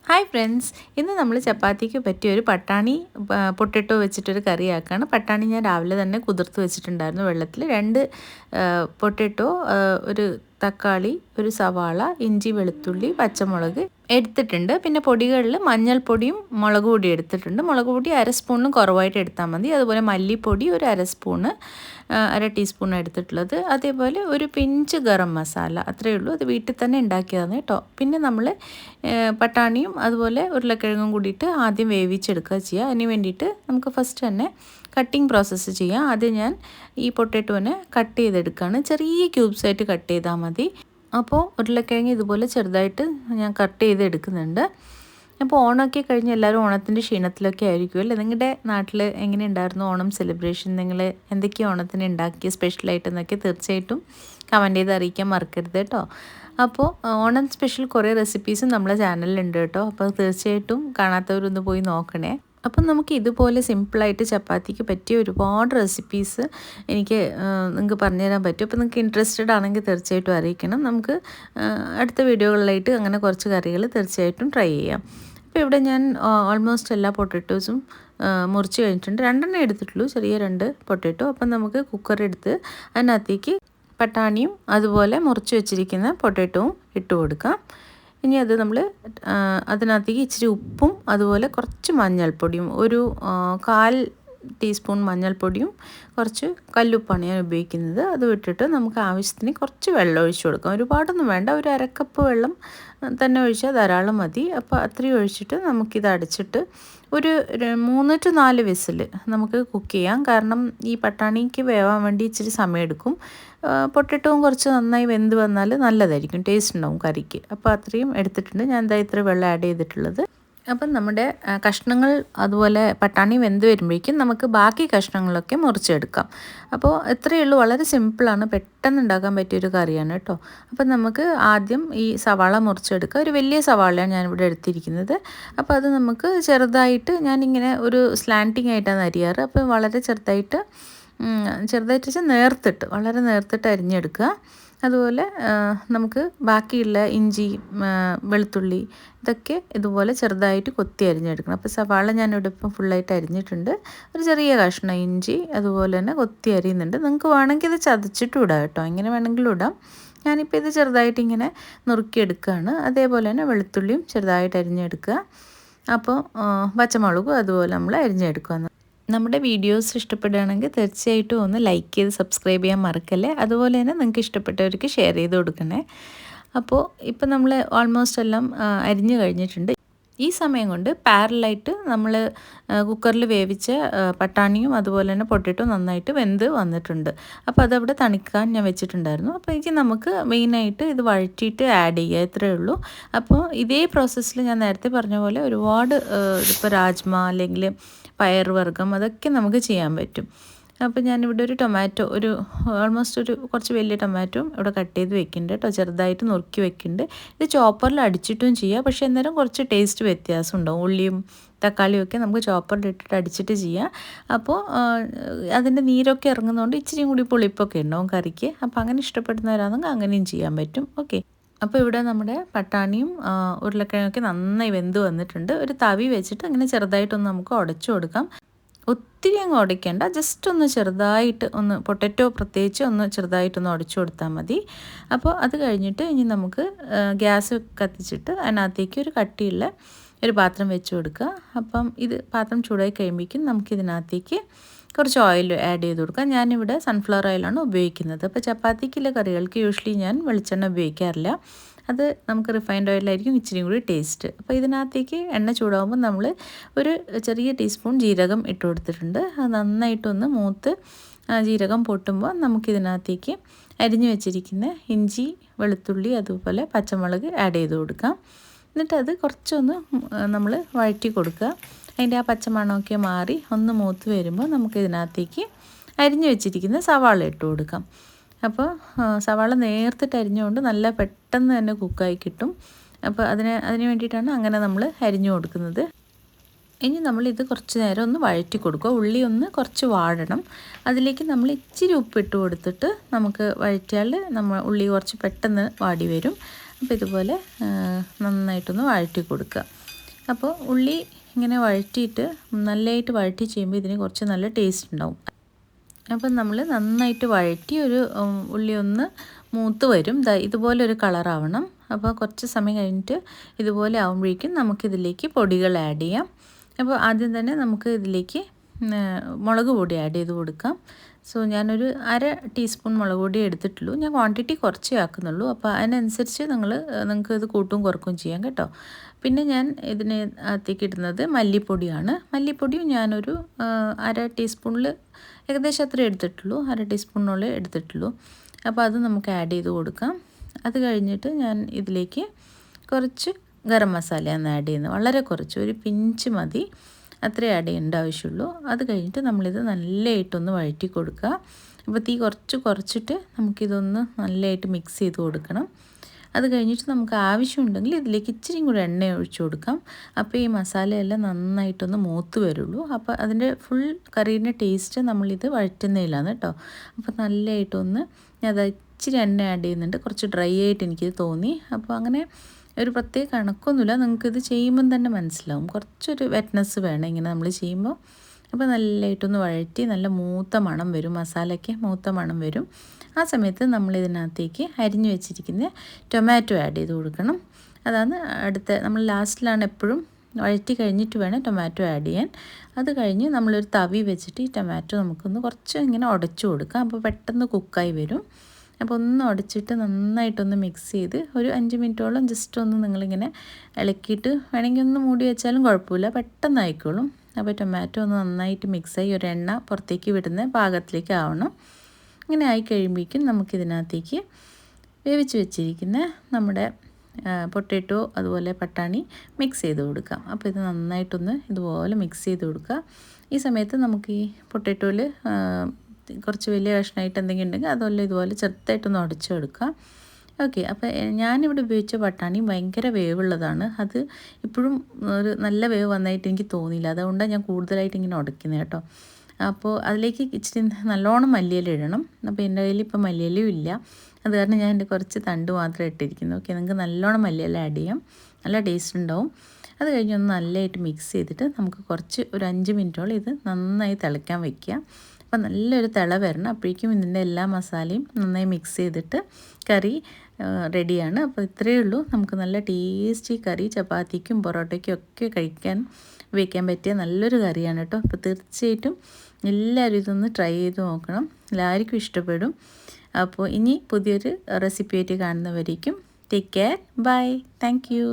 Hi friends, ഇന്ന് നമ്മൾ ചപ്പാത്തിക്ക് പറ്റിയൊരു പട്ടാണി പൊട്ടറ്റോ വെച്ചിട്ടൊരു കറിയാക്കാണ്. പട്ടാണി ഞാൻ രാവിലെ തന്നെ കുതിർത്ത് വെച്ചിട്ടുണ്ടായിരുന്നു വെള്ളത്തിൽ. 2 പൊട്ടറ്റോ, ഒരു തക്കാളി, ഒരു സവാള, ഇഞ്ചി, വെളുത്തുള്ളി, പച്ചമുളക് എടുത്തിട്ടുണ്ട്. പിന്നെ പൊടികളിൽ മഞ്ഞൾപ്പൊടിയും മുളക് പൊടി എടുത്തിട്ടുണ്ട്. മുളക് പൊടി 1/2 സ്പൂണിനും കുറവായിട്ട് എടുത്താൽ മതി. അതുപോലെ മല്ലിപ്പൊടി ഒരു 1/2 സ്പൂണ്, 1/2 ടീസ്പൂൺ എടുത്തിട്ടുള്ളത്. അതേപോലെ ഒരു പിഞ്ച് ഗരം മസാല, അത്രയേ ഉള്ളൂ. അത് വീട്ടിൽ തന്നെ ഉണ്ടാക്കിയതാണ് കേട്ടോ. പിന്നെ നമ്മൾ പട്ടാണിയും അതുപോലെ ഉരുളക്കിഴങ്ങും കൂടിയിട്ട് ആദ്യം വേവിച്ചെടുക്കുക ചെയ്യുക. അതിന് വേണ്ടിയിട്ട് നമുക്ക് ഫസ്റ്റ് തന്നെ കട്ടിങ് പ്രോസസ്സ് ചെയ്യാം. ആദ്യം ഞാൻ ഈ പൊട്ടറ്റോനെ കട്ട് ചെയ്തെടുക്കുകയാണ്. ചെറിയ ക്യൂബ്സായിട്ട് കട്ട് ചെയ്താൽ മതി. അപ്പോൾ ഉരുളക്കിഴങ്ങ് ഇതുപോലെ ചെറുതായിട്ട് ഞാൻ കട്ട് ചെയ്തെടുക്കുന്നുണ്ട്. അപ്പോൾ ഓണമൊക്കെ കഴിഞ്ഞ് എല്ലാവരും ഓണത്തിൻ്റെ ക്ഷീണത്തിലൊക്കെ ആയിരിക്കുമല്ലോ. നിങ്ങളുടെ നാട്ടിൽ എങ്ങനെ ഉണ്ടായിരുന്നു ഓണം സെലിബ്രേഷൻ? നിങ്ങൾ എന്തൊക്കെയാണ് ഓണത്തിന് ഉണ്ടാക്കിയ സ്പെഷ്യലായിട്ടെന്നൊക്കെ തീർച്ചയായിട്ടും കമൻറ്റ് ചെയ്ത് അറിയിക്കാൻ മറക്കരുത് കേട്ടോ. അപ്പോൾ ഓണം സ്പെഷ്യൽ കുറേ റെസിപ്പീസും നമ്മളെ ചാനലിലുണ്ട് കേട്ടോ. അപ്പോൾ തീർച്ചയായിട്ടും കാണാത്തവരൊന്ന് പോയി നോക്കണേ. അപ്പം നമുക്ക് ഇതുപോലെ സിമ്പിളായിട്ട് ചപ്പാത്തിക്ക് പറ്റിയ ഒരുപാട് റെസിപ്പീസ് എനിക്ക് നിങ്ങൾക്ക് പറഞ്ഞുതരാൻ പറ്റും. അപ്പോൾ നിങ്ങൾക്ക് ഇൻട്രസ്റ്റഡ് ആണെങ്കിൽ തീർച്ചയായിട്ടും അറിയിക്കണം. നമുക്ക് അടുത്ത വീഡിയോകളിലായിട്ട് അങ്ങനെ കുറച്ച് കറികൾ തീർച്ചയായിട്ടും ട്രൈ ചെയ്യാം. അപ്പോൾ ഇവിടെ ഞാൻ ഓൾമോസ്റ്റ് എല്ലാ പൊട്ടറ്റോസും മുറിച്ച് കഴിഞ്ഞിട്ടുണ്ട്. 2 എടുത്തിട്ടുള്ളൂ, ചെറിയ 2 പൊട്ടറ്റോ. അപ്പം നമുക്ക് കുക്കർ എടുത്ത് അതിനകത്തേക്ക് പട്ടാണിയും അതുപോലെ മുറിച്ച് വെച്ചിരിക്കുന്ന പൊട്ടറ്റോവും ഇട്ട് കൊടുക്കാം. ഇനി അത് നമ്മൾ അതിനകത്തേക്ക് ഇച്ചിരി ഉപ്പും അതുപോലെ കുറച്ച് മഞ്ഞൾപ്പൊടിയും, ഒരു 1/4 ടീസ്പൂൺ മഞ്ഞൾപ്പൊടിയും കുറച്ച് കല്ലുപ്പാണ് ഞാൻ ഉപയോഗിക്കുന്നത്. അത് വിട്ടിട്ട് നമുക്ക് ആവശ്യത്തിന് കുറച്ച് വെള്ളം ഒഴിച്ച് കൊടുക്കാം. ഒരുപാടൊന്നും വേണ്ട, ഒരു 1/2 കപ്പ് വെള്ളം തന്നെ ഒഴിച്ചാൽ ധാരാളം മതി. അപ്പോൾ അത്രയും ഒഴിച്ചിട്ട് നമുക്കിത് അടച്ചിട്ട് ഒരു 3 to 4 വിസിൽ നമുക്ക് കുക്ക് ചെയ്യാം. കാരണം ഈ പട്ടാണിക്ക് വേവാൻ വേണ്ടി ഇച്ചിരി സമയമെടുക്കും. പൊട്ടറ്റോവും കുറച്ച് നന്നായി വെന്ത് വന്നാൽ നല്ലതായിരിക്കും, ടേസ്റ്റ് ഉണ്ടാവും കറിക്ക്. അപ്പോൾ അത്രയും എടുത്തിട്ടുണ്ട്. ഞാൻ എന്താ ഇത്ര വെള്ളം ആഡ് ചെയ്തിട്ടുള്ളത്. അപ്പം നമ്മുടെ കഷ്ണങ്ങൾ അതുപോലെ പട്ടാണി വെന്ത് വരുമ്പോഴേക്കും നമുക്ക് ബാക്കി കഷ്ണങ്ങളൊക്കെ മുറിച്ചെടുക്കാം. അപ്പോൾ ഇത്രയേ ഉള്ളൂ, വളരെ സിമ്പിളാണ്, പെട്ടെന്ന് ഉണ്ടാക്കാൻ പറ്റിയൊരു കറിയാണ് കേട്ടോ. അപ്പം നമുക്ക് ആദ്യം ഈ സവാള മുറിച്ചെടുക്കുക. ഒരു വലിയ സവാളയാണ് ഞാനിവിടെ എടുത്തിരിക്കുന്നത്. അപ്പോൾ അത് നമുക്ക് ചെറുതായിട്ട്, ഞാനിങ്ങനെ ഒരു സ്ലാൻറ്റിങ് ആയിട്ടാണ് അരിയാറ്. അപ്പോൾ വളരെ ചെറുതായിട്ട് വെച്ചാൽ നേർത്തിട്ട്, വളരെ നേർത്തിട്ട് അരിഞ്ഞെടുക്കുക. അതുപോലെ നമുക്ക് ബാക്കിയുള്ള ഇഞ്ചി, വെളുത്തുള്ളി ഇതൊക്കെ ഇതുപോലെ ചെറുതായിട്ട് കൊത്തി അരിഞ്ഞെടുക്കണം. അപ്പോൾ സവാള ഞാനിവിടെ ഇപ്പം ഫുള്ളായിട്ട് അരിഞ്ഞിട്ടുണ്ട്. ഒരു ചെറിയ കഷ്ണം ഇഞ്ചി അതുപോലെ തന്നെ കൊത്തി അരിയുന്നുണ്ട്. നിങ്ങൾക്ക് വേണമെങ്കിൽ ഇത് ചതച്ചിട്ടും ഇടാം കേട്ടോ, എങ്ങനെ വേണമെങ്കിലും ഇടാം. ഞാനിപ്പോൾ ഇത് ചെറുതായിട്ട് ഇങ്ങനെ നുറുക്കിയെടുക്കുകയാണ്. അതേപോലെ തന്നെ വെളുത്തുള്ളിയും ചെറുതായിട്ട് അരിഞ്ഞെടുക്കുക. അപ്പോൾ പച്ചമുളകും അതുപോലെ നമ്മൾ അരിഞ്ഞെടുക്കുക. നമ്മുടെ വീഡിയോസ് ഇഷ്ടപ്പെടുകയാണെങ്കിൽ തീർച്ചയായിട്ടും ഒന്ന് ലൈക്ക് ചെയ്ത് സബ്സ്ക്രൈബ് ചെയ്യാൻ മറക്കല്ലേ. അതുപോലെ തന്നെ നിങ്ങൾക്ക് ഇഷ്ടപ്പെട്ടവർക്ക് ഷെയർ ചെയ്ത് കൊടുക്കണേ. അപ്പോൾ ഇപ്പം നമ്മൾ ഓൾമോസ്റ്റ് എല്ലാം അരിഞ്ഞു കഴിഞ്ഞിട്ടുണ്ട്. ഈ സമയം കൊണ്ട് പാരലായിട്ട് നമ്മൾ കുക്കറിൽ വേവിച്ച പട്ടാണിയും അതുപോലെ തന്നെ പൊട്ടറ്റോ നന്നായിട്ട് വെന്ത് വന്നിട്ടുണ്ട്. അപ്പോൾ അതവിടെ തണിക്കാൻ ഞാൻ വെച്ചിട്ടുണ്ടായിരുന്നു. അപ്പോൾ എനിക്ക് നമുക്ക് മെയിനായിട്ട് ഇത് വഴറ്റിയിട്ട് ആഡ് ചെയ്യുക, ഇത്രയേ ഉള്ളൂ. അപ്പോൾ ഇതേ പ്രോസസ്സിൽ ഞാൻ നേരത്തെ പറഞ്ഞ പോലെ ഒരുപാട് ഇപ്പോൾ രാജ്മ അല്ലെങ്കിൽ പയറുവർഗ്ഗം അതൊക്കെ നമുക്ക് ചെയ്യാൻ പറ്റും. അപ്പോൾ ഞാനിവിടെ ഒരു ടൊമാറ്റോ, ഓൾമോസ്റ്റ് ഒരു കുറച്ച് വലിയ ടൊമാറ്റോയും ഇവിടെ കട്ട് ചെയ്ത് വെക്കുന്നുണ്ട് കേട്ടോ, ചെറുതായിട്ട് നുറുക്കി വെക്കുന്നുണ്ട്. ഇത് ചോപ്പറിൽ അടിച്ചിട്ടും ചെയ്യാം, പക്ഷേ അന്നേരം കുറച്ച് ടേസ്റ്റ് വ്യത്യാസം ഉണ്ടാവും. ഉള്ളിയും തക്കാളിയും ഒക്കെ നമുക്ക് ചോപ്പറിൽ ഇട്ടിട്ട് അടിച്ചിട്ട് ചെയ്യാം. അപ്പോൾ അതിൻ്റെ നീരൊക്കെ ഇറങ്ങുന്നതുകൊണ്ട് ഇച്ചിരി കൂടി പുളിപ്പൊക്കെ ഉണ്ടാവും കറിക്ക്. അപ്പോൾ അങ്ങനെ ഇഷ്ടപ്പെടുന്നവരാണെങ്കിൽ അങ്ങനെയും ചെയ്യാൻ പറ്റും. ഓക്കെ, അപ്പോൾ ഇവിടെ നമ്മുടെ പട്ടാണിയും ഉരുളക്കിഴങ്ങൊക്കെ നന്നായി വെന്ത് വന്നിട്ടുണ്ട്. ഒരു തവി വെച്ചിട്ട് അങ്ങനെ ചെറുതായിട്ടൊന്ന് നമുക്ക് ഉടച്ചു കൊടുക്കാം. ഒത്തിരി അങ്ങ് ഉടയ്ക്കേണ്ട, ജസ്റ്റ് ഒന്ന് ചെറുതായിട്ട് ഒന്ന്, പൊട്ടറ്റോ പ്രത്യേകിച്ച് ഒന്ന് ചെറുതായിട്ടൊന്ന് ഉടച്ചു കൊടുത്താൽ മതി. അപ്പോൾ അത് കഴിഞ്ഞിട്ട് ഇനി നമുക്ക് ഗ്യാസ് കത്തിച്ചിട്ട് അതിനകത്തേക്ക് ഒരു കട്ടിയുള്ള ഒരു പാത്രം വെച്ച് കൊടുക്കുക. അപ്പം ഇത് പാത്രം ചൂടായി കഴിയുമ്പോഴേക്കും നമുക്കിതിനകത്തേക്ക് കുറച്ച് ഓയിൽ ആഡ് ചെയ്ത് കൊടുക്കാം. ഞാനിവിടെ സൺഫ്ലവർ ഓയിലാണ് ഉപയോഗിക്കുന്നത്. അപ്പോൾ ചപ്പാത്തിക്കുള്ള കറികൾക്ക് യൂഷ്വലി ഞാൻ വെളിച്ചെണ്ണ ഉപയോഗിക്കാറില്ല. അത് നമുക്ക് റിഫൈൻഡ് ഓയിലായിരിക്കും ഇച്ചിരി കൂടി ടേസ്റ്റ്. അപ്പോൾ ഇതിനകത്തേക്ക് എണ്ണ ചൂടാകുമ്പോൾ നമ്മൾ ഒരു ചെറിയ ടീസ്പൂൺ ജീരകം ഇട്ട് കൊടുത്തിട്ടുണ്ട്. അത് നന്നായിട്ടൊന്ന് മൂത്ത് ജീരകം പൊട്ടുമ്പോൾ നമുക്കിതിനകത്തേക്ക് അരിഞ്ഞു വെച്ചിരിക്കുന്ന ഇഞ്ചി, വെളുത്തുള്ളി അതുപോലെ പച്ചമുളക് ആഡ് ചെയ്ത് കൊടുക്കാം. എന്നിട്ട് അത് കുറച്ചൊന്ന് നമ്മൾ വഴറ്റി കൊടുക്കുക. അതിൻ്റെ ആ പച്ചമണമൊക്കെ മാറി ഒന്ന് മൂത്ത് വരുമ്പോൾ നമുക്കിതിനകത്തേക്ക് അരിഞ്ഞു വെച്ചിരിക്കുന്ന സവാള ഇട്ട് കൊടുക്കാം. അപ്പോൾ സവാള നേർത്തിട്ട് അരിഞ്ഞുകൊണ്ട് നല്ല പെട്ടെന്ന് തന്നെ കുക്കായി കിട്ടും. അപ്പോൾ അതിന് വേണ്ടിയിട്ടാണ് അങ്ങനെ നമ്മൾ അരിഞ്ഞു കൊടുക്കുന്നത്. ഇനി നമ്മളിത് കുറച്ച് നേരം ഒന്ന് വഴറ്റി കൊടുക്കുക. ഉള്ളി ഒന്ന് കുറച്ച് വാടണം. അതിലേക്ക് നമ്മൾ ഇച്ചിരി ഉപ്പിട്ട് കൊടുത്തിട്ട് നമുക്ക് വഴറ്റിയാൽ ഉള്ളി കുറച്ച് പെട്ടെന്ന് വാടി വരും. അപ്പോൾ ഇതുപോലെ നന്നായിട്ടൊന്ന് വഴറ്റി കൊടുക്കുക. അപ്പോൾ ഉള്ളി ഇങ്ങനെ വഴറ്റിയിട്ട് നല്ലതായിട്ട് വഴറ്റി ചെയ്യുമ്പോൾ ഇതിന് കുറച്ച് നല്ല ടേസ്റ്റ് ഉണ്ടാവും. അപ്പം നമ്മൾ നന്നായിട്ട് വഴറ്റി ഒരു ഉള്ളി ഒന്ന് മൂത്ത് വരും, ഇതുപോലൊരു കളറാവണം. അപ്പോൾ കുറച്ച് സമയം കഴിഞ്ഞിട്ട് ഇതുപോലെ ആകുമ്പോഴേക്കും നമുക്കിതിലേക്ക് പൊടികൾ ആഡ് ചെയ്യാം. അപ്പോൾ ആദ്യം തന്നെ നമുക്ക് ഇതിലേക്ക് മുളക് പൊടി ആഡ് ചെയ്ത് കൊടുക്കാം. സോ ഞാനൊരു 1/2 ടീസ്പൂൺ മുളക് പൊടി എടുത്തിട്ടുള്ളൂ. ഞാൻ ക്വാണ്ടിറ്റി കുറച്ചേ ആക്കുന്നുള്ളൂ. അപ്പോൾ അതിനനുസരിച്ച് നിങ്ങൾക്ക് ഇത് കൂട്ടും കുറക്കും ചെയ്യാം കേട്ടോ. പിന്നെ ഞാൻ ഇതിന് അകത്തേക്ക് ഇടുന്നത് മല്ലിപ്പൊടിയാണ്. മല്ലിപ്പൊടിയും ഞാനൊരു 1/2 ടീസ്പൂണിൽ ഏകദേശം അത്രേ എടുത്തിട്ടുള്ളൂ, 1/2 ടീസ്പൂണോളം എടുത്തിട്ടുള്ളൂ. അപ്പോൾ അത് നമുക്ക് ആഡ് ചെയ്ത് കൊടുക്കാം. അത് കഴിഞ്ഞിട്ട് ഞാൻ ഇതിലേക്ക് കുറച്ച് ഗരം മസാലയാണ് ആഡ് ചെയ്യുന്നത്. വളരെ കുറച്ച്, ഒരു പിഞ്ച് മതി, അത്രേ ആഡ് ചെയ്യേണ്ട ആവശ്യമുള്ളൂ. അത് കഴിഞ്ഞിട്ട് നമ്മളിത് നല്ലതായിട്ടൊന്ന് വഴറ്റി കൊടുക്കുക. അപ്പോൾ തീ കുറച്ചിട്ട് നമുക്കിതൊന്ന് നല്ലതായിട്ട് മിക്സ് ചെയ്ത് കൊടുക്കണം. അത് കഴിഞ്ഞിട്ട് നമുക്ക് ആവശ്യമുണ്ടെങ്കിൽ ഇതിലേക്ക് ഇച്ചിരിയും കൂടി എണ്ണ ഒഴിച്ചു കൊടുക്കാം. അപ്പോൾ ഈ മസാലയെല്ലാം നന്നായിട്ടൊന്ന് മൂത്ത് വരുള്ളൂ. അപ്പോൾ അതിൻ്റെ ഫുൾ കറീൻ്റെ ടേസ്റ്റ് നമ്മളിത് വഴറ്റുന്നതിലാണ് കേട്ടോ. അപ്പോൾ നല്ലതായിട്ടൊന്ന് അത് ഇച്ചിരി എണ്ണ ആഡ് ചെയ്യുന്നുണ്ട്, കുറച്ച് ഡ്രൈ ആയിട്ട് എനിക്കിത് തോന്നി. അപ്പോൾ അങ്ങനെ ഒരു പ്രത്യേക കണക്കൊന്നുമില്ല, നിങ്ങൾക്കിത് ചെയ്യുമ്പം തന്നെ മനസ്സിലാവും. കുറച്ചൊരു വെറ്റ്നസ് വേണം ഇങ്ങനെ നമ്മൾ ചെയ്യുമ്പോൾ. അപ്പോൾ നല്ലതായിട്ടൊന്ന് വഴറ്റി നല്ല മൂത്ത മണം വരും, മസാലയ്ക്ക് മൂത്ത മണം വരും. ആ സമയത്ത് നമ്മളിതിനകത്തേക്ക് അരിഞ്ഞു വെച്ചിരിക്കുന്ന ടൊമാറ്റോ ആഡ് ചെയ്ത് കൊടുക്കണം. അതാണ് നമ്മൾ ലാസ്റ്റിലാണ് എപ്പോഴും വഴറ്റി കഴിഞ്ഞിട്ട് വേണം ടൊമാറ്റോ ആഡ് ചെയ്യാൻ. അത് കഴിഞ്ഞ് നമ്മളൊരു തവി വെച്ചിട്ട് ഈ ടൊമാറ്റോ നമുക്കൊന്ന് കുറച്ച് ഇങ്ങനെ ഉടച്ചു കൊടുക്കാം. അപ്പോൾ പെട്ടെന്ന് കുക്കായി വരും. അപ്പോൾ ഒന്ന് ഉടച്ചിട്ട് നന്നായിട്ടൊന്ന് മിക്സ് ചെയ്ത് ഒരു 5 മിനിറ്റോളം ജസ്റ്റ് ഒന്ന് നിങ്ങളിങ്ങനെ ഇളക്കിയിട്ട് വേണമെങ്കിൽ ഒന്ന് മൂടി വെച്ചാലും കുഴപ്പമില്ല, പെട്ടെന്ന് ആയിക്കോളും. അപ്പോൾ ടൊമാറ്റോ ഒന്ന് നന്നായിട്ട് മിക്സായി ഒരു എണ്ണ പുറത്തേക്ക് വിടുന്ന പാകത്തിലേക്ക് ആവണം. ഇങ്ങനെ ആയി കഴിയുമ്പോഴേക്കും നമുക്കിതിനകത്തേക്ക് വേവിച്ച് വെച്ചിരിക്കുന്ന നമ്മുടെ പൊട്ടാറ്റോ അതുപോലെ പട്ടാണി മിക്സ് ചെയ്ത് കൊടുക്കാം. അപ്പോൾ ഇത് നന്നായിട്ടൊന്ന് ഇതുപോലെ മിക്സ് ചെയ്ത് കൊടുക്കുക. ഈ സമയത്ത് നമുക്ക് ഈ പൊട്ടാറ്റോയിൽ കുറച്ച് വലിയ കഷ്ണമായിട്ട് എന്തെങ്കിലും ഉണ്ടെങ്കിൽ അതെല്ലാം ഇതുപോലെ ചെറുതായിട്ടൊന്ന് ഉടച്ചെടുക്കുക. ഓക്കെ, അപ്പോൾ ഞാനിവിടെ ഉപയോഗിച്ച പട്ടാണി ഭയങ്കര വേവുള്ളതാണ്. അത് ഇപ്പോഴും ഒരു നല്ല വേവ് വന്നായിട്ട് എനിക്ക് തോന്നിയില്ല, അതുകൊണ്ടാണ് ഞാൻ കൂടുതലായിട്ട് ഇങ്ങനെ ഉടയ്ക്കുന്നത് കേട്ടോ. അപ്പോൾ അതിലേക്ക് ഇച്ചിരി നല്ലോണം മല്ലിയില ഇടണം. അപ്പോൾ എൻ്റെ കയ്യിൽ ഇപ്പോൾ മല്ലിയിലയും ഇല്ല, അത് കാരണം ഞാൻ എൻ്റെ കുറച്ച് തണ്ട് മാത്രമേ ഇട്ടിരിക്കുന്നു. ഓക്കെ, നിങ്ങൾക്ക് നല്ലോണം മല്ലിയില ആഡ് ചെയ്യാം, നല്ല ടേസ്റ്റ് ഉണ്ടാവും. അത് കഴിഞ്ഞ് ഒന്ന് നല്ലതായിട്ട് മിക്സ് ചെയ്തിട്ട് നമുക്ക് ഒരു 5 മിനിറ്റോളം ഇത് നന്നായി തിളയ്ക്കാൻ വയ്ക്കുക. അപ്പോൾ നല്ലൊരു തിള വരണം. അപ്പോഴേക്കും ഇതിൻ്റെ എല്ലാ മസാലയും നന്നായി മിക്സ് ചെയ്തിട്ട് കറി റെഡിയാണ്. അപ്പോൾ ഇത്രയേ ഉള്ളൂ. നമുക്ക് നല്ല ടേസ്റ്റി കറി ചപ്പാത്തിക്കും പൊറോട്ടയ്ക്കും ഒക്കെ വയ്ക്കാൻ പറ്റിയ നല്ലൊരു കറിയാണ് കേട്ടോ. അപ്പോൾ തീർച്ചയായിട്ടും എല്ലാവരും ഇതൊന്ന് ട്രൈ ചെയ്ത് നോക്കണം, എല്ലാവർക്കും ഇഷ്ടപ്പെടും. അപ്പോൾ ഇനി പുതിയൊരു റെസിപ്പി ആയിട്ട് കാണുന്നവരേക്കും take care, bye, thank U.